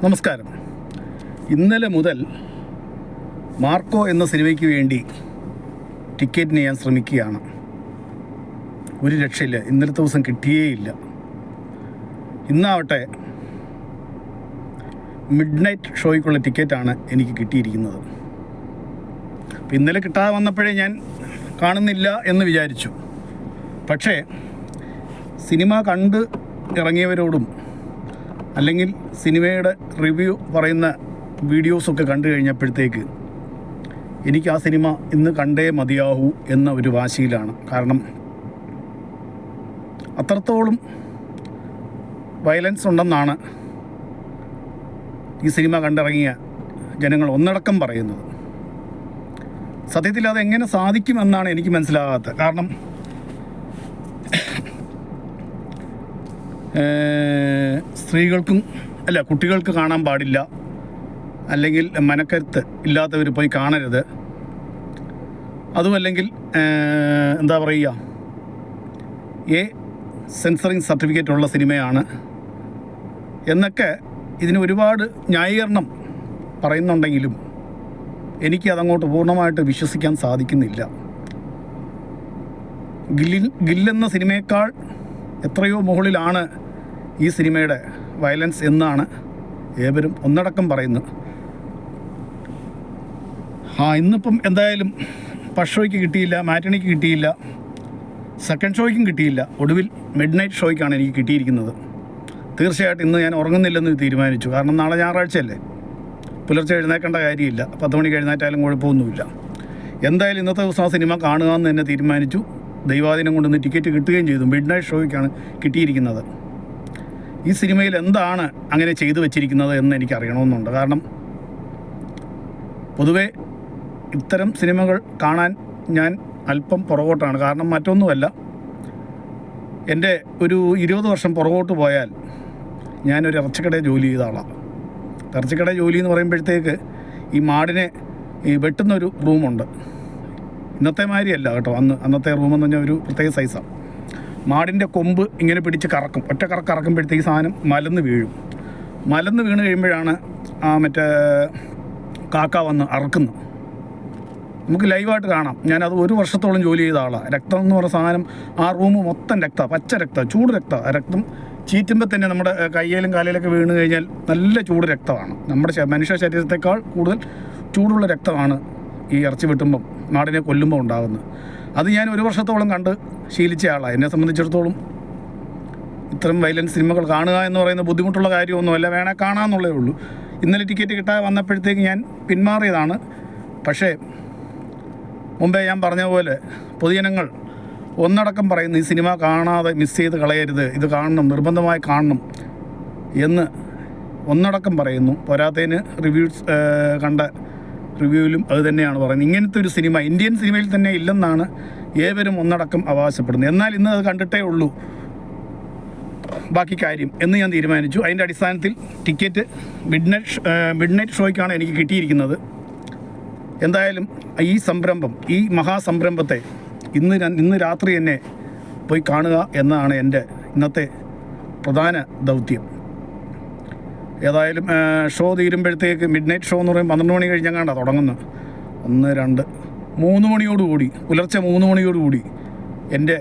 നമസ്കാരം. ഇന്നലെ മുതൽ മാർക്കോ എന്ന സിനിമയ്ക്ക് വേണ്ടി ടിക്കറ്റിന് ഞാൻ ശ്രമിക്കുകയാണ്. ഒരു രക്ഷയില്ല. ഇന്നലത്തെ ദിവസം കിട്ടിയേയില്ല. ഇന്നാവട്ടെ മിഡ് നൈറ്റ് ഷോയ്ക്കുള്ള ടിക്കറ്റാണ് എനിക്ക് കിട്ടിയിരിക്കുന്നത്. അപ്പോൾ ഇന്നലെ കിട്ടാതെ വന്നപ്പോഴേ ഞാൻ കാണുന്നില്ല എന്ന് വിചാരിച്ചു. പക്ഷേ സിനിമ കണ്ട് ഇറങ്ങിയവരോടും അല്ലെങ്കിൽ സിനിമയുടെ റിവ്യൂ പറയുന്ന വീഡിയോസൊക്കെ കണ്ടു കഴിഞ്ഞപ്പോഴത്തേക്ക് എനിക്ക് ആ സിനിമ ഇന്ന് കണ്ടേ മതിയാവൂ എന്ന ഒരു വാശിയിലാണ്. കാരണം അത്രത്തോളം വയലൻസ് ഉണ്ടെന്നാണ് ഈ സിനിമ കണ്ടിറങ്ങിയ ജനങ്ങൾ ഒന്നടക്കം പറയുന്നത്. സത്യത്തിൽ അതെങ്ങനെ സാധിക്കുമെന്നാണ് എനിക്ക് മനസ്സിലാകാത്തത്. കാരണം സ്ത്രീകൾക്കും കുട്ടികൾക്ക് കാണാൻ പാടില്ല, അല്ലെങ്കിൽ മനക്കരുത്ത് ഇല്ലാത്തവർ പോയി കാണരുത്, അതുമല്ലെങ്കിൽ എന്താ പറയുക, സെൻസറിങ് സർട്ടിഫിക്കറ്റ് ഉള്ള സിനിമയാണ് എന്നൊക്കെ ഇതിന് ഒരുപാട് ന്യായീകരണം പറയുന്നുണ്ടെങ്കിലും എനിക്കതങ്ങോട്ട് പൂർണ്ണമായിട്ട് വിശ്വസിക്കാൻ സാധിക്കുന്നില്ല. ഗില്ലെന്ന സിനിമയേക്കാൾ എത്രയോ മുകളിലാണ് ഈ സിനിമയുടെ വയലൻസ് എന്നാണ് ഏവരും ഒന്നടക്കം പറയുന്നത്. ഇന്നിപ്പം എന്തായാലും ഫസ്റ്റ് ഷോയ്ക്ക് കിട്ടിയില്ല, മാറ്റണിക്ക് കിട്ടിയില്ല, സെക്കൻഡ് ഷോയ്ക്കും കിട്ടിയില്ല. ഒടുവിൽ മിഡ് നൈറ്റ് ഷോയ്ക്കാണ് എനിക്ക് കിട്ടിയിരിക്കുന്നത്. തീർച്ചയായിട്ടും ഇന്ന് ഞാൻ ഉറങ്ങുന്നില്ലെന്ന് തീരുമാനിച്ചു. കാരണം നാളെ ഞായറാഴ്ചയല്ലേ, പുലർച്ചെ എഴുന്നേക്കേണ്ട കാര്യമില്ല. 10 മണിക്ക് എഴുന്നേറ്റാലും കുഴപ്പമൊന്നുമില്ല. എന്തായാലും ഇന്നത്തെ ദിവസം ആ സിനിമ കാണുക എന്ന് തന്നെ തീരുമാനിച്ചു. ദൈവാധീനം കൊണ്ടൊന്ന് ടിക്കറ്റ് കിട്ടുകയും ചെയ്തു. മിഡ് നൈറ്റ് ഷോയ്ക്കാണ് കിട്ടിയിരിക്കുന്നത്. ഈ സിനിമയിൽ എന്താണ് അങ്ങനെ ചെയ്തു വച്ചിരിക്കുന്നത് എന്ന് എനിക്കറിയണമെന്നുണ്ട്. കാരണം പൊതുവേ ഇത്തരം സിനിമകൾ കാണാൻ ഞാൻ അല്പം പുറകോട്ടാണ്. കാരണം മറ്റൊന്നുമല്ല, എൻ്റെ ഒരു 20 വർഷം പുറകോട്ട് പോയാൽ ഞാനൊരു ഇറച്ചിക്കടയിൽ ജോലി ചെയ്ത ആളാണ്. ഇറച്ചിക്കടയിൽ ജോലി എന്ന് പറയുമ്പോഴത്തേക്ക് ഈ മാടിനെ വെട്ടുന്നൊരു റൂമുണ്ട്. ഇന്നത്തെ മാതിരിയല്ല കേട്ടോ. അന്നത്തെ റൂമെന്ന് പറഞ്ഞാൽ ഒരു പ്രത്യേക സൈസാണ്. മാടിൻ്റെ കൊമ്പ് ഇങ്ങനെ പിടിച്ച് കറക്കും. ഒറ്റ കറക്കുമ്പോഴത്തേക്ക് സാധനം മലന്ന് വീഴും. മലന്ന് വീണ് കഴിയുമ്പോഴാണ് മറ്റേ കാക്ക വന്ന് അറക്കുന്നത്. നമുക്ക് ലൈവായിട്ട് കാണാം. ഞാനത് 1 വർഷത്തോളം ജോലി ചെയ്ത ആളാണ്. രക്തം എന്ന് പറയുന്ന സാധനം, ആ റൂം മൊത്തം രക്തമാണ്, പച്ച രക്തമാണ്, ചൂട് രക്തമാണ്. രക്തം ചീറ്റുമ്പോൾ തന്നെ നമ്മുടെ കയ്യിലും കാലിലൊക്കെ വീണ് കഴിഞ്ഞാൽ നല്ല ചൂട് രക്തമാണ്. നമ്മുടെ മനുഷ്യ ശരീരത്തെക്കാൾ കൂടുതൽ ചൂടുള്ള രക്തമാണ് ഈ ഇറച്ചി വെട്ടുമ്പം, മാടിനെ കൊല്ലുമ്പോൾ ഉണ്ടാകുന്നത്. അത് ഞാൻ 1 വർഷത്തോളം കണ്ട് ശീലിച്ച ആളാണ്. എന്നെ സംബന്ധിച്ചിടത്തോളം ഇത്തരം വയലൻസ് സിനിമകൾ കാണുക എന്ന് പറയുന്ന ബുദ്ധിമുട്ടുള്ള കാര്യമൊന്നുമല്ല, വേണേൽ കാണാമെന്നുള്ളേ ഉള്ളൂ. ഇന്നലെ ടിക്കറ്റ് കിട്ടാതെ വന്നപ്പോഴത്തേക്ക് ഞാൻ പിന്മാറിയതാണ്. പക്ഷേ മുമ്പേ ഞാൻ പറഞ്ഞ പോലെ പൊതുജനങ്ങൾ ഒന്നടക്കം പറയുന്നു, ഈ സിനിമ കാണാതെ മിസ് ചെയ്ത് കളയരുത്, ഇത് കാണണം, നിർബന്ധമായി കാണണം എന്ന് ഒന്നടക്കം പറയുന്നു. പോരാത്തതിന് കണ്ട റിവ്യൂവിലും അത് തന്നെയാണ് പറയുന്നത്. ഇങ്ങനത്തെ ഒരു സിനിമ ഇന്ത്യൻ സിനിമയിൽ തന്നെ ഇല്ലെന്നാണ് ഏവരും ഒന്നടക്കം അവകാശപ്പെടുന്നത്. എന്നാൽ ഇന്ന് അത് കണ്ടിട്ടേ ഉള്ളൂ ബാക്കി കാര്യം എന്ന് ഞാൻ തീരുമാനിച്ചു. അതിൻ്റെ അടിസ്ഥാനത്തിൽ ടിക്കറ്റ് മിഡ് നൈറ്റ് ഷോയ്ക്കാണ് എനിക്ക് കിട്ടിയിരിക്കുന്നത്. എന്തായാലും ഈ സംരംഭം, ഈ മഹാസംരംഭത്തെ ഇന്ന് രാത്രി തന്നെ പോയി കാണുക എന്നതാണ് എൻ്റെ ഇന്നത്തെ പ്രധാന ദൗത്യം. ഏതായാലും ഷോ തീരുമ്പോഴത്തേക്ക് മിഡ് നൈറ്റ് ഷോ എന്ന് പറയുമ്പോൾ 12 മണി കഴിഞ്ഞങ്ങാണ്ടാണ് തുടങ്ങുന്നത്. 1, 2, 3 മണിയോടുകൂടി, പുലർച്ചെ 3 മണിയോടുകൂടി എൻ്റെ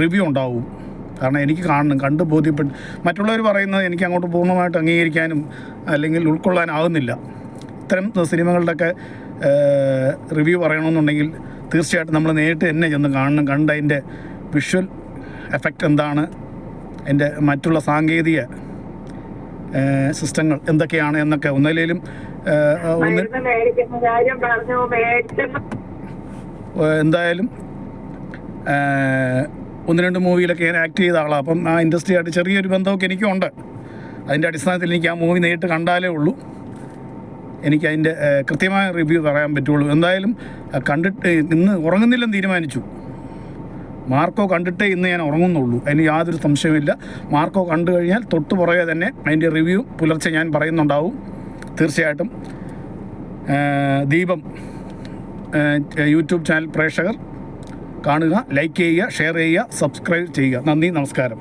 റിവ്യൂ ഉണ്ടാവും. കാരണം എനിക്ക് കാണണം, കണ്ട് ബോധ്യപ്പെട്ട്. മറ്റുള്ളവർ പറയുന്നത് എനിക്ക് അങ്ങോട്ട് പൂർണ്ണമായിട്ട് അംഗീകരിക്കാനും അല്ലെങ്കിൽ ഉൾക്കൊള്ളാനാകുന്നില്ല. ഇത്തരം സിനിമകളുടെയൊക്കെ റിവ്യൂ പറയണമെന്നുണ്ടെങ്കിൽ തീർച്ചയായിട്ടും നമ്മൾ നേരിട്ട് തന്നെ ചെന്ന് കാണണം. കണ്ട് അതിൻ്റെ വിഷ്വൽ എഫക്റ്റ് എന്താണ്, അതിൻ്റെ മറ്റുള്ള സാങ്കേതിക സിസ്റ്റങ്ങൾ എന്തൊക്കെയാണ് എന്നൊക്കെ എന്തായാലും 1-2 മൂവിയിലൊക്കെ ഞാൻ ആക്ട് ചെയ്ത ആളാണ്. അപ്പം ആ ഇൻഡസ്ട്രിയായിട്ട് ചെറിയൊരു ബന്ധമൊക്കെ എനിക്കുണ്ട്. അതിൻ്റെ അടിസ്ഥാനത്തിൽ എനിക്ക് ആ മൂവി നേരിട്ട് കണ്ടാലേ ഉള്ളൂ എനിക്കതിൻ്റെ കൃത്യമായ റിവ്യൂ പറയാൻ പറ്റുള്ളൂ. എന്തായാലും കണ്ടിട്ട് ഇന്ന് ഉറങ്ങുന്നില്ലെന്ന് തീരുമാനിച്ചു. മാർക്കോ കണ്ടിട്ടേ ഇന്ന് ഞാൻ ഉറങ്ങുന്നുള്ളൂ, അതിന് യാതൊരു സംശയമില്ല. മാർക്കോ കണ്ടു കഴിഞ്ഞാൽ തൊട്ട് പുറകെ തന്നെ അതിൻ്റെ റിവ്യൂ പുലർച്ചെ ഞാൻ പറയുന്നുണ്ടാവും. തീർച്ചയായിട്ടും ദീപം യൂട്യൂബ് ചാനൽ പ്രേക്ഷകർ കാണുക, ലൈക്ക് ചെയ്യുക, ഷെയർ ചെയ്യുക, സബ്സ്ക്രൈബ് ചെയ്യുക. നന്ദി, നമസ്കാരം.